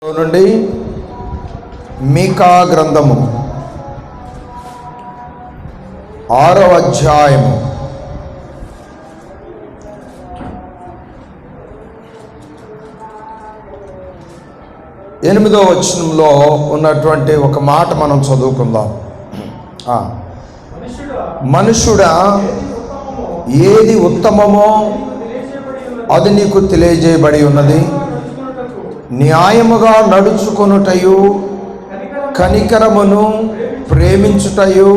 నుండి మీకా గ్రంథము 6వ అధ్యాయము 8వ వచనంలో ఉన్నటువంటి ఒక మాట మనం చదువుకుందాం. మనుషుడా, ఏది ఉత్తమమో అది నీకు తెలియజేయబడి ఉన్నది. న్యాయముగా నడుచుకొనుటయు, కనికరమును ప్రేమించుటయు,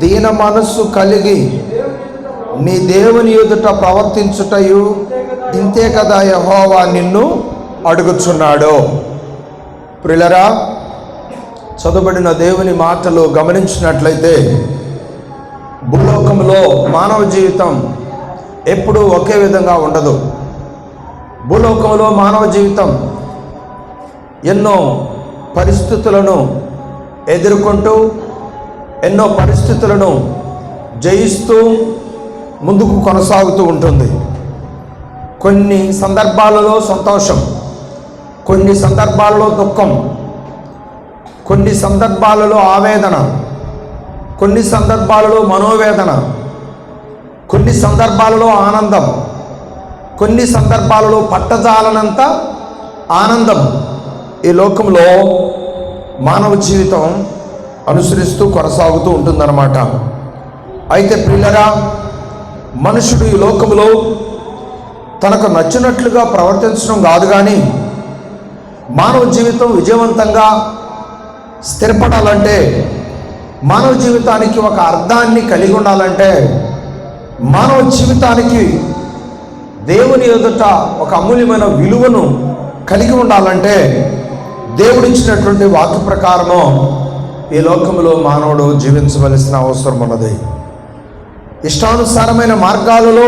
దీన మనస్సు కలిగి నీ దేవుని ఎదుట ప్రవర్తించుటయు, ఇంతే కదా యెహోవా నిన్ను అడుగుచున్నాడు. ప్రియులారా, చదువుబడిన దేవుని మాటలు గమనించినట్లయితే భూలోకంలో మానవ జీవితం ఎప్పుడూ ఒకే విధంగా ఉండదు. భూలోకంలో మానవ జీవితం ఎన్నో పరిస్థితులను ఎదుర్కొంటూ, ఎన్నో పరిస్థితులను జయిస్తూ ముందుకు కొనసాగుతూ ఉంటుంది. కొన్ని సందర్భాలలో సంతోషం, కొన్ని సందర్భాలలో దుఃఖం, కొన్ని సందర్భాలలో ఆవేదన, కొన్ని సందర్భాలలో మనోవేదన, కొన్ని సందర్భాలలో ఆనందం, కొన్ని సందర్భాలలో పట్టజాలనంత ఆనందం ఈ లోకంలో మానవ జీవితం అనుసరిస్తూ కొనసాగుతూ ఉంటుందన్నమాట. అయితే ప్రియులారా, మనుషుడు ఈ లోకంలో తనకు నచ్చినట్లుగా ప్రవర్తించడం కాదు, కానీ మానవ జీవితం విజయవంతంగా స్థిరపడాలంటే, మానవ జీవితానికి ఒక అర్థాన్ని కలిగి ఉండాలంటే, మానవ జీవితానికి దేవుని ఎదుట ఒక అమూల్యమైన విలువను కలిగి ఉండాలంటే, దేవుడిచ్చినటువంటి వాక్య ప్రకారము ఈ లోకంలో మానవుడు జీవించవలసిన అవసరం ఉన్నది. ఇష్టానుసారమైన మార్గాలలో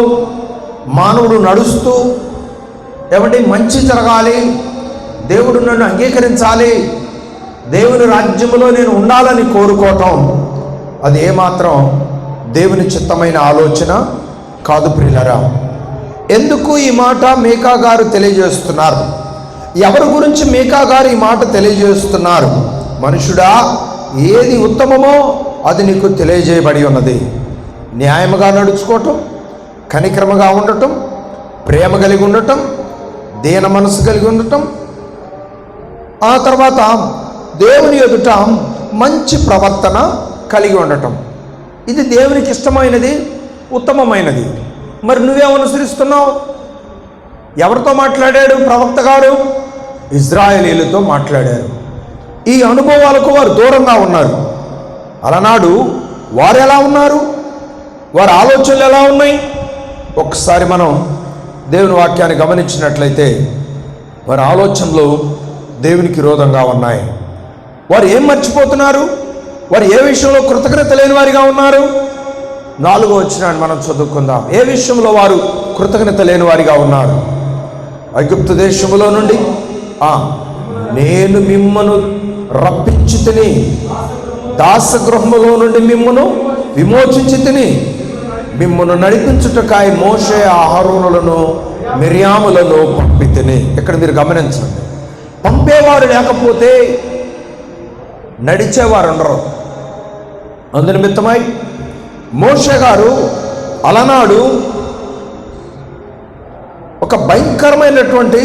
మానవుడు నడుస్తూ మంచి జరగాలి, దేవుడు నన్ను అంగీకరించాలి, దేవుని రాజ్యములో నేను ఉండాలని కోరుకోవటం అది ఏమాత్రం దేవుని చిత్తమైన ఆలోచన కాదు. ప్రియులారా, ఎందుకు ఈ మాట మీకా గారు తెలియజేస్తున్నారు? ఎవరి గురించి మీకా గారు ఈ మాట తెలియజేస్తున్నారు? మనుషుడా, ఏది ఉత్తమమో అది నీకు తెలియజేయబడి ఉన్నది. న్యాయముగా నడుచుకోవటం, కనిక్రమగా ఉండటం, ప్రేమ కలిగి ఉండటం, దీన మనసు కలిగి ఉండటం, ఆ తర్వాత దేవుని ఎదుట మంచి ప్రవర్తన కలిగి ఉండటం, ఇది దేవునికి ఇష్టమైనది, ఉత్తమమైనది. మరి నువ్వేం అనుసరిస్తున్నావు? ఎవరితో మాట్లాడాడు ప్రవక్త గారు? ఇజ్రాయేలీలతో మాట్లాడారు. ఈ అనుభవాలకు వారు దూరంగా ఉన్నారు. అలనాడు వారు ఎలా ఉన్నారు? వారి ఆలోచనలు ఎలా ఉన్నాయి? ఒక్కసారి మనం దేవుని వాక్యాన్ని గమనించినట్లయితే వారి ఆలోచనలు దేవునికి విరోధంగా ఉన్నాయి. వారు ఏం మర్చిపోతున్నారు? వారు ఏ విషయంలో కృతజ్ఞత లేని వారిగా ఉన్నారు? 4వ వచనాన్ని మనం చదువుకుందాం. ఏ విషయంలో వారు కృతజ్ఞత లేని వారిగా ఉన్నారు? ఐగుప్తు దేశములో నుండి నేను మిమ్మను రప్పించి తిని, దాసగృహములో నుండి మిమ్మను విమోచించి తిని, మిమ్మను నడిపించుటకాయ మోషే, అహరోనులను, మిర్యాములను పంపి తిని. ఇక్కడ మీరు గమనించండి, పంపేవారు లేకపోతే నడిచేవారు ఉండరు. అందు నిమిత్తమై మోషే గారు అలనాడు ఒక భయంకరమైనటువంటి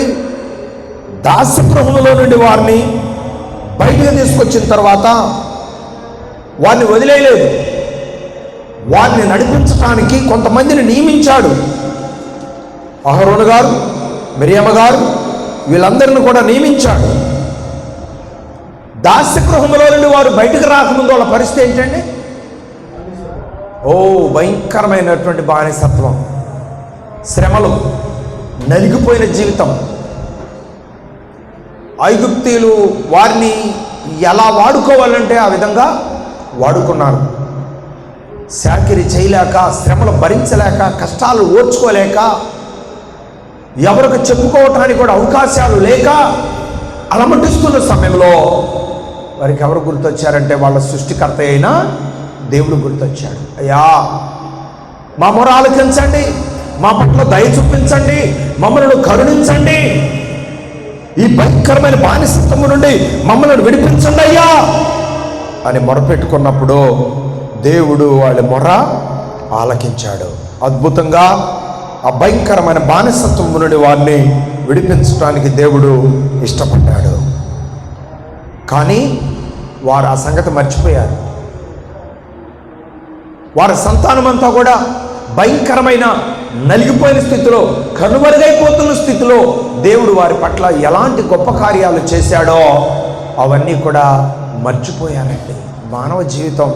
దాసగృహంలో నుండి వారిని బయటకు తీసుకొచ్చిన తర్వాత వారిని వదిలేయలేదు. వారిని నడిపించడానికి కొంతమందిని నియమించాడు. అహరోను గారు, మిర్యామ గారు, వీళ్ళందరిని కూడా నియమించాడు. దాస్యగృహంలో నుండి వారు బయటకు రాకముందు వాళ్ళ పరిస్థితి ఏంటండి? భయంకరమైనటువంటి బానిసత్వం, శ్రమలు, నలిగిపోయిన జీవితం. ఐగుప్తీయులు వారిని ఎలా వాడుకోవాలంటే ఆ విధంగా వాడుకున్నారు. చాకిరీ చేయలేక, శ్రమలు భరించలేక, కష్టాలు ఓర్చుకోలేక, ఎవరికి చెప్పుకోవటానికి కూడా అవకాశాలు లేక అలమటిస్తున్న సమయంలో వారికి ఎవరు గుర్తొచ్చారంటే వాళ్ళ సృష్టికర్త అయిన దేవుడు గుర్తొచ్చాడు. అయ్యా, మా మొర ఆలకించండి, మా పట్ల దయ చూపించండి, మమ్మల్ని కరుణించండి. ఈ భయంకరమైన బానిసత్వము నుండి మమ్మల్ని విడిపించండి అయ్యా అని మొరపెట్టుకున్నప్పుడు దేవుడు వాళ్ళ మొర ఆలకించాడు. అద్భుతంగా ఆ భయంకరమైన బానిసత్వము నుండి వారిని విడిపించడానికి దేవుడు ఇష్టపడ్డాడు. కానీ వారు ఆ సంగతి మర్చిపోయారు. వారి సంతానమంతా కూడా భయంకరమైన నలిగిపోయిన స్థితిలో, కనుమరుగైపోతున్న స్థితిలో దేవుడు వారి పట్ల ఎలాంటి గొప్ప కార్యాలు చేశాడో అవన్నీ కూడా మర్చిపోయారండి. మానవ జీవితం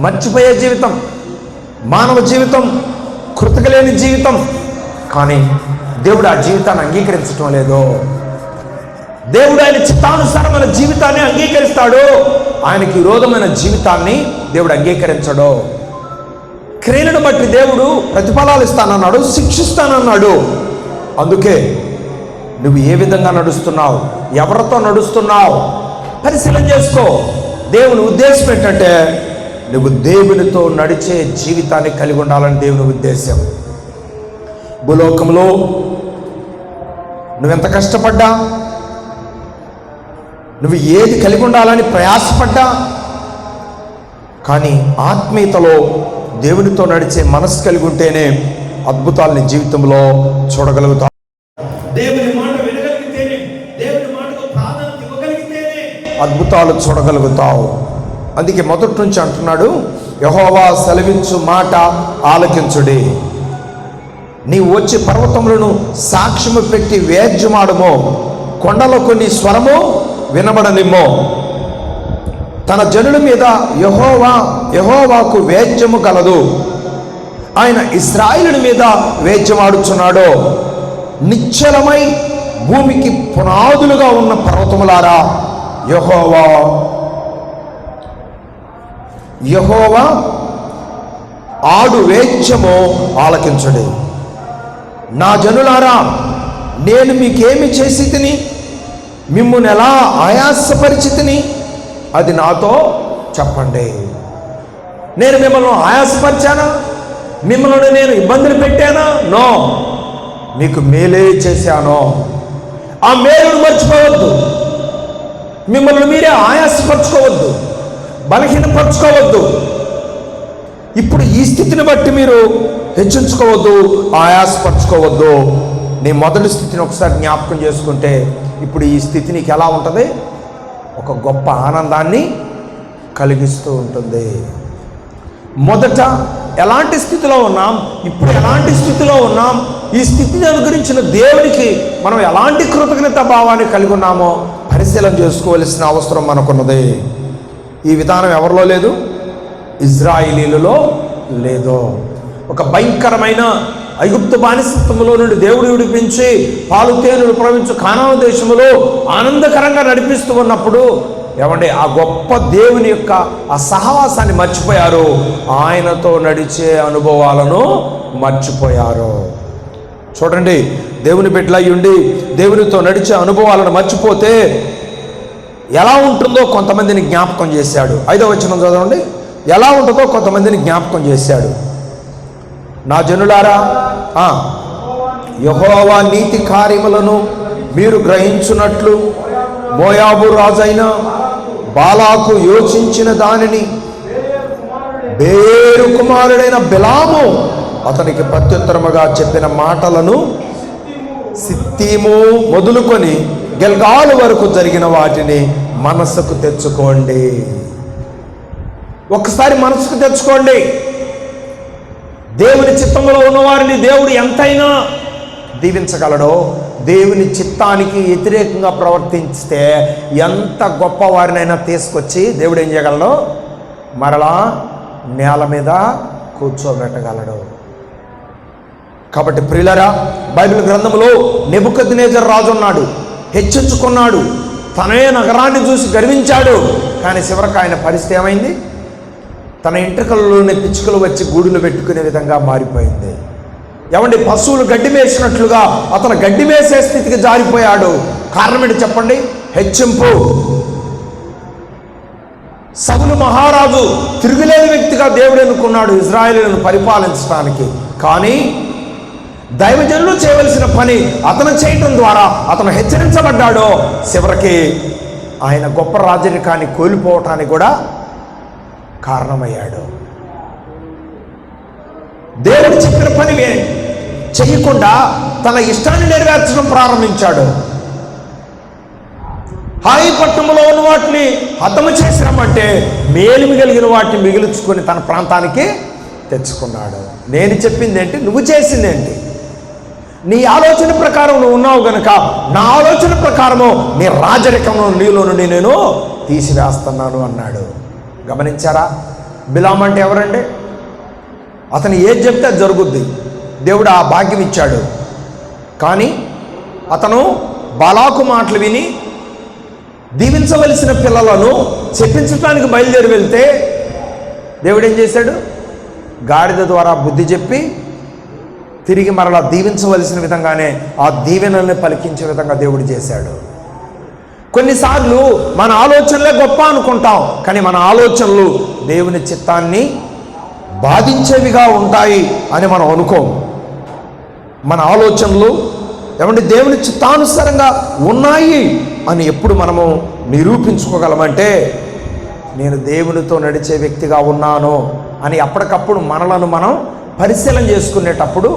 మర్చిపోయే జీవితం, మానవ జీవితం కృతజ్ఞలేని జీవితం. కానీ దేవుడు ఆ జీవితాన్ని అంగీకరించడం లేదు. దేవుడు ఆయన చిత్తానుసారమైన జీవితాన్ని అంగీకరిస్తాడు, ఆయనకి విరోధమైన జీవితాన్ని దేవుడు అంగీకరించడు. క్రియలను బట్టి దేవుడు ప్రతిఫలాలు ఇస్తానన్నాడు, శిక్షిస్తానన్నాడు. అందుకే నువ్వు ఏ విధంగా నడుస్తున్నావు, ఎవరితో నడుస్తున్నావు పరిశీలన చేసుకో. దేవుని ఉద్దేశం ఏంటంటే నువ్వు దేవునితో నడిచే జీవితాన్ని కలిగి ఉండాలని దేవుని ఉద్దేశం. భూలోకంలో నువ్వెంత కష్టపడ్డా, నువ్వు ఏది కలిగి ఉండాలని ప్రయాసపడ్డా, కానీ ఆత్మీయతలో దేవునితో నడిచే మనసు కలిగి ఉంటేనే అద్భుతాలని జీవితంలో చూడగలుగుతావు. దేవుని మాట వినగలిగితేనే, దేవుని మాటకు ప్రాధాన్యత ఇవ్వగలిగితేనే అద్భుతాలు చూడగలుగుతావు. అందుకే మొదటి నుంచి అంటున్నాడు, యెహోవా సెలవించు మాట ఆలకించుడి. నీవు వచ్చి పర్వతములను సాక్ష్యము పెట్టి వేద్యమాడమో, కొండలకు నీ స్వరము వినబడనిమ్మో. తన జనుల మీద యెహోవాకు వేద్యము కలదు. ఆయన ఇశ్రాయేలు మీద వేద్యమాడుచున్నాడు. నిశ్చలమై భూమికి పునాదులుగా ఉన్న పర్వతములారా, యెహోవా ఆడు వేద్యము ఆలకించుడి. నా జనులారా, నేను మీకేమి చేసి తిని, మిమ్మును ఎలా ఆయాసపరిచితిని అది నాతో చెప్పండి. నేను మిమ్మల్ని ఆయాసపరిచానా? మిమ్మల్ని నేను ఇబ్బందులు పెట్టానా? నో, మీకు మేలే చేశాను. ఆ మేలును మర్చిపోవద్దు. మిమ్మల్ని మీరే ఆయాసపరచుకోవద్దు, బలహీనపరచుకోవద్దు. ఇప్పుడు ఈ స్థితిని బట్టి మీరు హెచ్చించుకోవద్దు, ఆయాసపరచుకోవద్దు. నీ మొదటి స్థితిని ఒకసారి జ్ఞాపకం చేసుకుంటే ఇప్పుడు ఈ స్థితి నీకు ఎలా ఉంటుంది? ఒక గొప్ప ఆనందాన్ని కలిగిస్తూ ఉంటుంది. మొదట ఎలాంటి స్థితిలో ఉన్నాం, ఇప్పుడు ఎలాంటి స్థితిలో ఉన్నాం, ఈ స్థితిని అనుగురించిన దేవునికి మనం ఎలాంటి కృతజ్ఞత భావాన్ని కలిగి ఉన్నామో పరిశీలన చేసుకోవలసిన అవసరం మనకున్నది. ఈ విధానం ఎవరిలో లేదు? ఇజ్రాయిలీలలో లేదు. ఒక భయంకరమైన ఐగుప్తు బానిసత్వంలో నుండి దేవుడు విడిపించి పాలు తేనెలు ప్రవహించు కానాను దేశంలో ఆనందకరంగా నడిపిస్తూ ఉన్నప్పుడు ఏమంటే ఆ గొప్ప దేవుని యొక్క ఆ సహవాసాన్ని మర్చిపోయారు. ఆయనతో నడిచే అనుభవాలను మర్చిపోయారు. చూడండి, దేవుని బిడ్డలై ఉండి దేవునితో నడిచే అనుభవాలను మర్చిపోతే ఎలా ఉంటుందో కొంతమందిని జ్ఞాపకం చేశాడు. 5వ వచనం చదవండి. ఎలా ఉంటుందో కొంతమందిని జ్ఞాపకం చేశాడు. నా జనులారా, యెహోవా నీతి కార్యములను మీరు గ్రహించున్నట్లు మోయాబు రాజైన బాలాకు యోచించిన దానిని బేరు కుమారుడైన బిలాము అతనికి ప్రత్యుత్తరముగా చెప్పిన మాటలను సిత్తీము మొదలుకొని గిల్గాలు వరకు జరిగిన వాటిని మనసుకు తెచ్చుకోండి. ఒక్కసారి మనసుకు తెచ్చుకోండి. దేవుని చిత్తంలో ఉన్నవారిని దేవుడు ఎంతైనా దీవించగలడో, దేవుని చిత్తానికి వ్యతిరేకంగా ప్రవర్తిస్తే ఎంత గొప్పవారినైనా తీసుకొచ్చి దేవుడు ఏం చేయగలడో మరలా నేల మీద కూర్చోబెట్టగలడు. కాబట్టి ప్రియులారా, బైబిల్ గ్రంథంలో నెబుకద్నెజర్ రాజు ఉన్నాడు, హెచ్చించుకున్నాడు, తనే నగరాన్ని చూసి గర్వించాడు. కానీ చివరికి ఆయన పరిస్థితి ఏమైంది? తన ఇంటికల్లోనే పిచ్చుకలు వచ్చి గూడులు పెట్టుకునే విధంగా మారిపోయింది. ఏమండి, పశువులు గడ్డి మేసినట్లుగా అతను గడ్డి మేసే స్థితికి జారిపోయాడు. కారణం ఏంటి చెప్పండి? హెచ్చింపు. సౌలు మహారాజు తిరుగులేని వ్యక్తిగా దేవుడు ఎన్నుకున్నాడు ఇజ్రాయేలును పరిపాలించడానికి. కానీ దైవజనులు చేయవలసిన పని అతను చేయటం ద్వారా అతను హెచ్చరించబడ్డాడో చివరికి ఆయన గొప్ప రాజరికాన్ని కోల్పోవటానికి కూడా కారణమయ్యాడు. దేవుడు చెప్పిన పని చేయకుండా తన ఇష్టాన్ని నెరవేర్చడం ప్రారంభించాడు. హాయి పట్టణంలో ఉన్న వాటిని హతము చేసినామంటే మేలిమి కలిగిన వాటిని మిగిల్చుకొని తన ప్రాంతానికి తెచ్చుకున్నాడు. నేను చెప్పింది ఏంటి, నువ్వు చేసింది ఏంటి? నీ ఆలోచన ప్రకారం నువ్వు ఉన్నావు గనుక నా ఆలోచన ప్రకారము నీ రాజరికము నీలో నుండి నేను తీసివేస్తున్నాను అన్నాడు. గమనించారా? బిలాము అంటే ఎవరండి? అతను ఏది చెప్తే అది జరుగుద్ది. దేవుడు ఆ భాగ్యం ఇచ్చాడు. కానీ అతను బాలాకు మాటలు విని దీవించవలసిన పిల్లలను చెప్పించడానికి బయలుదేరి వెళ్తే దేవుడు ఏం చేశాడు? గాడిద ద్వారా బుద్ధి చెప్పి తిరిగి మరలా దీవించవలసిన విధంగానే ఆ దీవెనల్ని పలికించే విధంగా దేవుడు చేశాడు. కొన్నిసార్లు మన ఆలోచనలే గొప్ప అనుకుంటాం, కానీ మన ఆలోచనలు దేవుని చిత్తాన్ని బాధించేవిగా ఉంటాయి అని మనం అనుకోం. మన ఆలోచనలు ఏమంటే దేవుని చిత్తానుసారంగా ఉన్నాయి అని ఎప్పుడు మనము నిరూపించుకోగలమంటే నేను దేవునితో నడిచే వ్యక్తిగా ఉన్నాను అని అప్పటికప్పుడు మనలను మనం పరిశీలన చేసుకునేటప్పుడు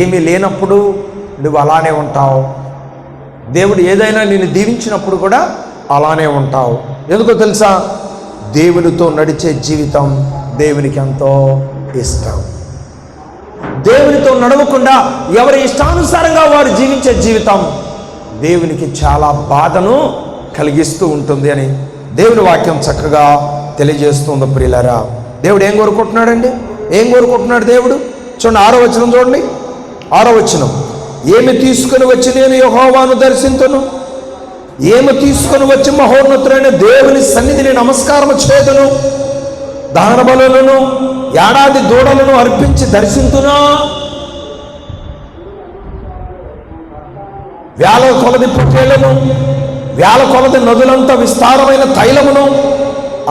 ఏమీ లేనప్పుడు నువ్వు అలానే ఉంటావు. దేవుడు ఏదైనా నిన్ను దీవించినప్పుడు కూడా అలానే ఉంటావు. ఎందుకో తెలుసా? దేవునితో నడిచే జీవితం దేవునికి ఎంతో ఇష్టం. దేవునితో నడవకుండా ఎవరి ఇష్టానుసారంగా వారు జీవించే జీవితం దేవునికి చాలా బాధను కలిగిస్తూ ఉంటుంది అని దేవుని వాక్యం చక్కగా తెలియజేస్తుంది. ప్రియులారా, దేవుడు ఏం కోరుకుంటున్నాడండి? ఏం కోరుకుంటున్నాడు దేవుడు? చూడండి, 6వ వచనం చూడండి. 6వ వచనం, ఏమి తీసుకుని వచ్చి నేను యెహోవాను దర్శింతును, ఏమి తీసుకుని వచ్చి మహోన్నతుడైన దేవుని సన్నిధిని నమస్కారము చేతును, దహన బలులను ఏడాది దూడలను అర్పించి దర్శింతునా, వేల కొలది పొట్టేళ్లను వేల కొలది నదులంత విస్తారమైన తైలమును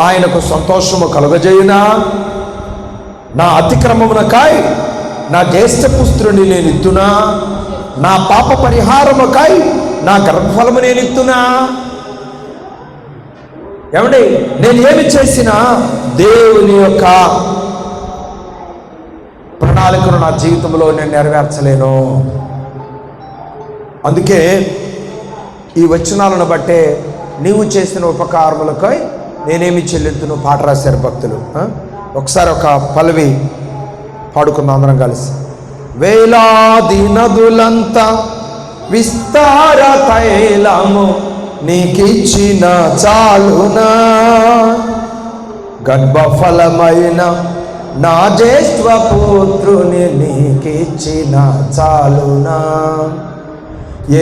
ఆయనకు సంతోషము కలుగజేయునా, నా అతిక్రమమునకాయ్ నా జ్యేష్ఠ పుత్రుని నేను ఇత్తునా, నా పాప పరిహారముకాయ్ నా గర్భఫలము నేను ఇత్తునా. ఏమండి, నేను ఏమి చేసినా దేవుని యొక్క ప్రణాళికను నా జీవితంలో నేను నెరవేర్చలేను. అందుకే ఈ వచనాలను బట్టే నీవు చేసిన ఉపకారములకై నేనేమి చెల్లింతును పాట రాశారు భక్తులు. ఒకసారి ఒక పల్లవి పాడుకుందాం అందరం కలిసి. వేలాది నదులంతా విస్తార తైలము నీకిచ్చిన చాలునా, గర్భఫలమైన నా జ్యేష్ఠ పుత్రుని నీకిచ్చిన చాలునా,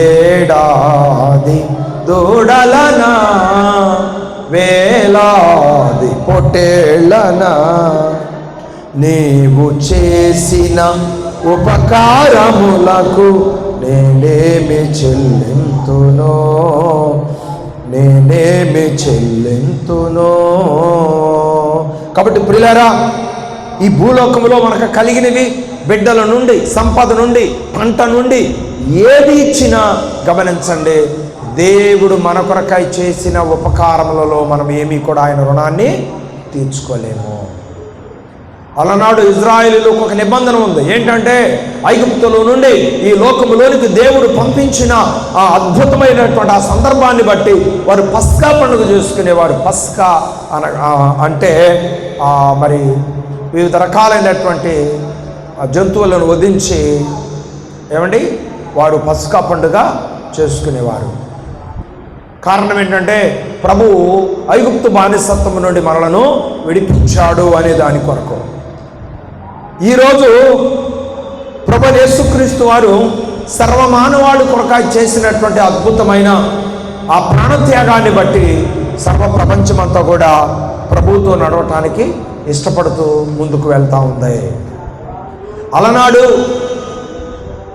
ఏడాది దూడలనా వేలాది పొట్టేళ్లనా, నీవు చేసిన ఉపకారములకు నేనేమి చెల్లింతునో, నేనేమి చెల్లింతునో. కాబట్టి ప్రియులారా, ఈ భూలోకంలో మనకు కలిగినవి బిడ్డల నుండి, సంపద నుండి, పంట నుండి ఏది ఇచ్చినా గమనించండి, దేవుడు మన కొరకై చేసిన ఉపకారములలో మనం ఏమీ కూడా ఆయన రుణాన్ని తీర్చుకోలేము. అలనాడు ఇజ్రాయేలీలకు ఒక నిబంధన ఉంది. ఏంటంటే ఐగుప్తులో నుండి ఈ లోకములోనికి దేవుడు పంపించిన ఆ అద్భుతమైనటువంటి ఆ సందర్భాన్ని బట్టి వారు పస్కా పండుగ చేసుకునేవారు. పస్కా అంటే మరి వివిధ రకాలైనటువంటి జంతువులను వధించి ఏమండి వారు పస్కా పండుగ చేసుకునేవారు. కారణం ఏంటంటే ప్రభువు ఐగుప్తు బానిసత్వం నుండి మనలను విడిపించాడు అనే దాని కొరకు. ఈరోజు ప్రభువైన యేసుక్రీస్తు వారు సర్వమానవాళి కొరకాయ చేసినటువంటి అద్భుతమైన ఆ ప్రాణత్యాగాన్ని బట్టి సర్వ ప్రపంచమంతా కూడా ప్రభువుతో నడవటానికి ఇష్టపడుతూ ముందుకు వెళ్తూ ఉంది. అలనాడు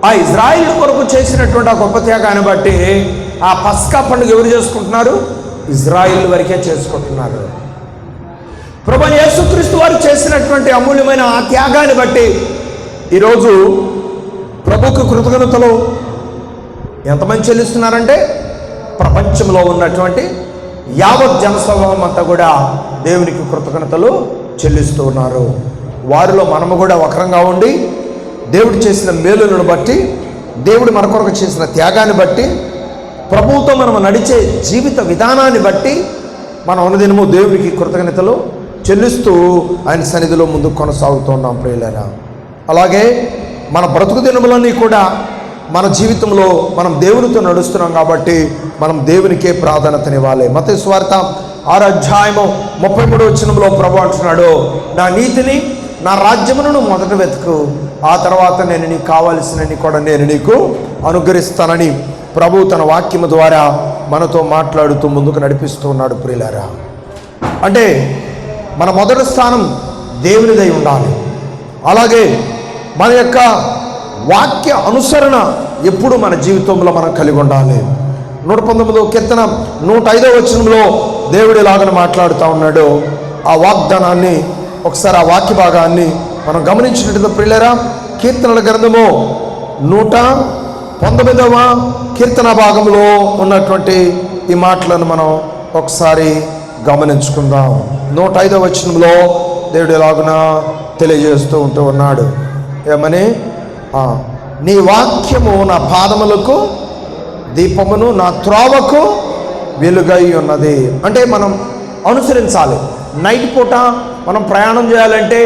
ఆ ఇజ్రాయిల్ కొరకు చేసినటువంటి ఆ గొప్ప త్యాగాన్ని బట్టి ఆ పస్కా పండుగ ఎవరు చేసుకుంటున్నారు? ఇజ్రాయిల్ వరకే చేసుకుంటున్నారు. ప్రభువైన యేసుక్రీస్తు వారు చేసినటువంటి అమూల్యమైన ఆ త్యాగాన్ని బట్టి ఈరోజు ప్రభువుకు కృతజ్ఞతలు ఎంతమంది చెల్లిస్తున్నారంటే ప్రపంచంలో ఉన్నటువంటి యావత్ జనసమూహం అంతా కూడా దేవునికి కృతజ్ఞతలు చెల్లిస్తూ ఉన్నారు. వారిలో మనము కూడా ఒకరంగా ఉండి దేవుడు చేసిన మేలులను బట్టి, దేవుడు మన కొరకు చేసిన త్యాగాన్ని బట్టి, ప్రభువుతో మనం నడిచే జీవిత విధానాన్ని బట్టి మనం అనుదినము దేవుడికి కృతజ్ఞతలు చెల్లిస్తూ ఆయన సన్నిధిలో ముందుకు కొనసాగుతున్నాం ప్రియులారా. అలాగే మన బ్రతుకు దినములన్నీ కూడా మన జీవితంలో మనం దేవునితో నడుస్తున్నాం కాబట్టి మనం దేవునికే ప్రాధాన్యతనివ్వాలి. మత్తయి సువార్త 6:33 ప్రభు అంటున్నాడు, నా నీతిని నా రాజ్యమును మొదట వెతుకు, ఆ తర్వాత నేను నీకు కావాల్సినవి కూడా నేను నీకు అనుగ్రహిస్తానని ప్రభు తన వాక్యము ద్వారా మనతో మాట్లాడుతూ ముందుకు నడిపిస్తూ ఉన్నాడు ప్రియులారా. అంటే మన మొదటి స్థానం దేవునిదై ఉండాలి. అలాగే మన యొక్క వాక్య అనుసరణ ఎప్పుడు మన జీవితంలో మనం కలిగి ఉండాలి. 119వ కీర్తన 105వ వచనంలో దేవుడు ఇలాగని మాట్లాడుతూ ఉన్నాడు. ఆ వాగ్దానాన్ని ఒకసారి, ఆ వాక్య భాగాన్ని మనం గమనించినట్టు ప్రియులారా, కీర్తనల గ్రంథము 119వ కీర్తన భాగంలో ఉన్నటువంటి ఈ మాటలను మనం ఒకసారి గమనించుకుందాం. 105వ వచనంలో దేవుడు ఎలాగున తెలియజేస్తూ ఉంటూ ఉన్నాడు. ఏమని? నీ వాక్యము నా పాదములకు దీపమును, నా త్రోవకు వెలుగై ఉన్నది. అంటే మనం అనుసరించాలి. నైట్ పూట మనం ప్రయాణం చేయాలంటే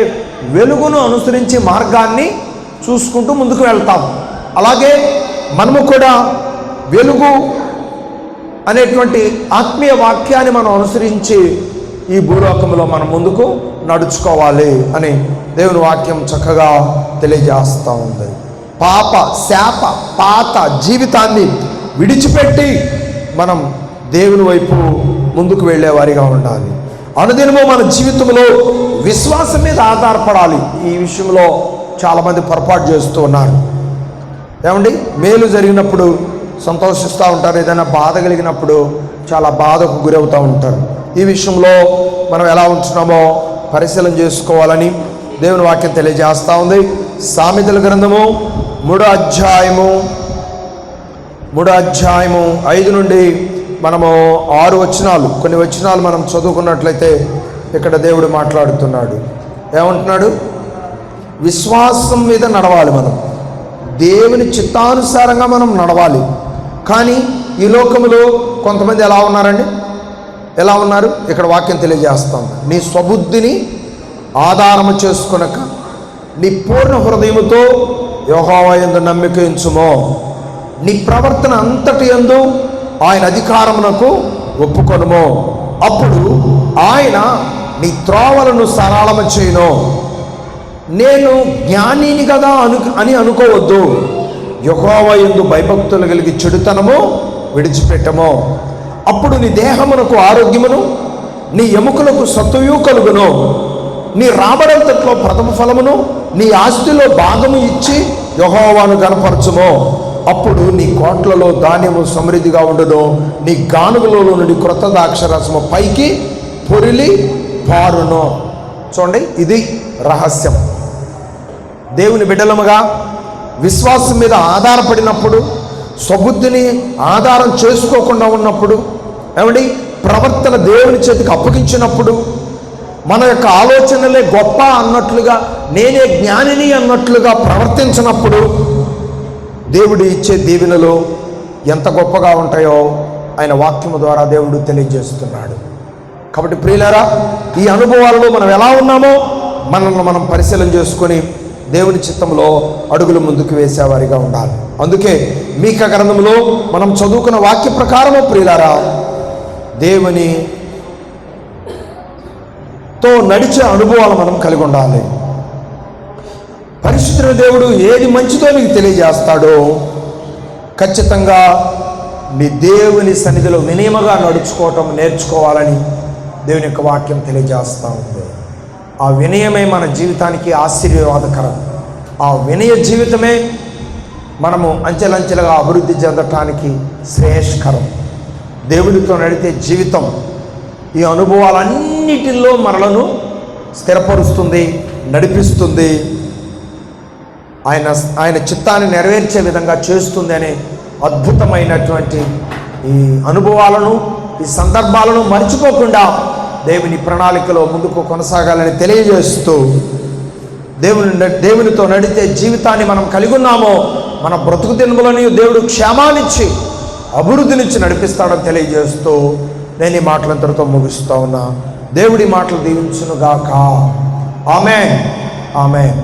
వెలుగును అనుసరించి మార్గాన్ని చూసుకుంటూ ముందుకు వెళ్తాం. అలాగే మనము కూడా వెలుగు అనేటువంటి ఆత్మీయ వాక్యాన్ని మనం అనుసరించి ఈ భూలోకంలో మనం ముందుకు నడుచుకోవాలి అని దేవుని వాక్యం చక్కగా తెలియజేస్తూ ఉంది. పాప శాప పాత జీవితాన్ని విడిచిపెట్టి మనం దేవుని వైపు ముందుకు వెళ్ళేవారిగా ఉండాలి. అనుదినము మన జీవితంలో విశ్వాసం మీద ఆధారపడాలి. ఈ విషయంలో చాలామంది పొరపాటు చేస్తూ ఉన్నారు. ఏమండి? మేలు జరిగినప్పుడు సంతోషిస్తూ ఉంటారు, ఏదైనా బాధ కలిగినప్పుడు చాలా బాధకు గురవుతూ ఉంటారు. ఈ విషయంలో మనం ఎలా ఉంటున్నామో పరిశీలన చేసుకోవాలని దేవుని వాక్యం తెలియజేస్తూ ఉంది. సామెతల గ్రంథము 3వ అధ్యాయము 5 నుండి మనము 6 వచనాలు, కొన్ని వచనాలు మనం చదువుకున్నట్లయితే ఇక్కడ దేవుడు మాట్లాడుతున్నాడు. ఏమంటున్నాడు? విశ్వాసం మీద నడవాలి. మనం దేవుని చిత్తానుసారంగా మనం నడవాలి. కానీ ఈ లోకములో కొంతమంది ఎలా ఉన్నారండి? ఎలా ఉన్నారు? ఇక్కడ వాక్యం తెలియజేస్తాం. నీ స్వబుద్ధిని ఆధారము చేసుకొనక నీ పూర్ణ హృదయముతో యెహోవా యందు నమ్మిక ఉంచుమో, నీ ప్రవర్తన అంతటి యందు ఆయన అధికారమునకు ఒప్పుకొనుమో, అప్పుడు ఆయన నీ త్రోవలను సరళము చేయును. నేను జ్ఞానిని కదా అని అనుకోవద్దు. యెహోవా యందు భయభక్తులు కలిగి చెడుతనము విడిచిపెట్టము. అప్పుడు నీ దేహమునకు ఆరోగ్యమును, నీ ఎముకలకు సత్తుయు కలుగును. నీ రాబడంతట్లో ప్రథమ ఫలమును, నీ ఆస్తిలో భాగము ఇచ్చి యెహోవాను గణపరచుము. అప్పుడు నీ కోట్లలో ధాన్యము సమృద్ధిగా ఉండును. నీ గానుగులలో నుండి క్రొత్త ద్రాక్షరసము పైకి పొరిలి పారును. చూడండి, ఇది రహస్యం. దేవుని బిడ్డలముగా విశ్వాసం మీద ఆధారపడినప్పుడు, స్వబుద్ధిని ఆధారం చేసుకోకుండా ఉన్నప్పుడు, ఏమండి, ప్రవర్తన దేవుని చేతికి అప్పగించినప్పుడు, మన యొక్క ఆలోచనలే గొప్ప అన్నట్లుగా, నేనే జ్ఞానిని అన్నట్లుగా ప్రవర్తించినప్పుడు దేవుడు ఇచ్చే దీవెనలు ఎంత గొప్పగా ఉంటాయో ఆయన వాక్యము ద్వారా దేవుడు తెలియజేస్తున్నాడు. కాబట్టి ప్రియులారా, ఈ అనుభవాలలో మనం ఎలా ఉన్నామో మనల్ని మనం పరిశీలన చేసుకొని దేవుని చిత్తంలో అడుగులు ముందుకు వేసేవారిగా ఉండాలి. అందుకే మీకా గ్రంథంలో మనం చదువుకున్న వాక్య ప్రకారము ప్రియులారా, దేవునితో నడిచే అనుభవాలు మనం కలిగి ఉండాలి. పరిశుద్ధుడైన దేవుడు ఏది మంచిదో నీకు తెలియజేస్తాడో ఖచ్చితంగా నీ దేవుని సన్నిధిలో వినయముగా నడుచుకోవటం నేర్చుకోవాలని దేవుని యొక్క వాక్యం తెలియజేస్తూ ఉంది. ఆ వినయమే మన జీవితానికి ఆశీర్వాదకరం. ఆ వినయ జీవితమే మనము అంచెలంచెలుగా అభివృద్ధి చెందటానికి శ్రేయస్కరం. దేవునితో నడితే జీవితం ఈ అనుభవాలన్నిటిలో మనలను స్థిరపరుస్తుంది, నడిపిస్తుంది. ఆయన చిత్తాన్ని నెరవేర్చే విధంగా చేస్తుంది అనే అద్భుతమైనటువంటి ఈ అనుభవాలను, ఈ సందర్భాలను మర్చిపోకుండా దేవుని ప్రణాళికలో ముందుకు కొనసాగాలని తెలియజేస్తూ, దేవునితో నడిచే జీవితాన్ని మనం కలిగి ఉన్నామో మన బ్రతుకు దినములని దేవుడు క్షేమాన్నిచ్చి అభివృద్ధినిచ్చి నడిపిస్తాడని తెలియజేస్తూ నేను ఈ మాటలంతటితో ముగిస్తూ ఉన్నా. దేవుడి మాటలు దీవించునుగాక. ఆమేన్, ఆమేన్.